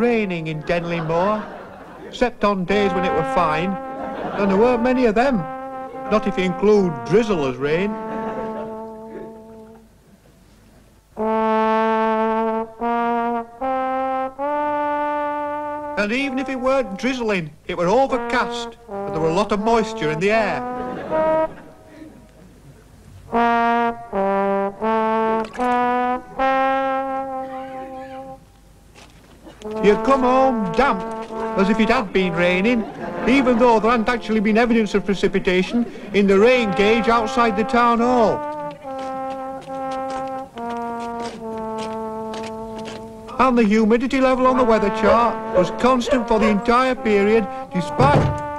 raining in Denley Moor, except on days when it were fine, and there weren't many of them, not if you include drizzle as rain. And even if it weren't drizzling, it were overcast, and there were a lot of moisture in the air. You'd come home damp, as if it had been raining, even though there hadn't actually been evidence of precipitation in the rain gauge outside the town hall. And the humidity level on the weather chart was constant for the entire period, despite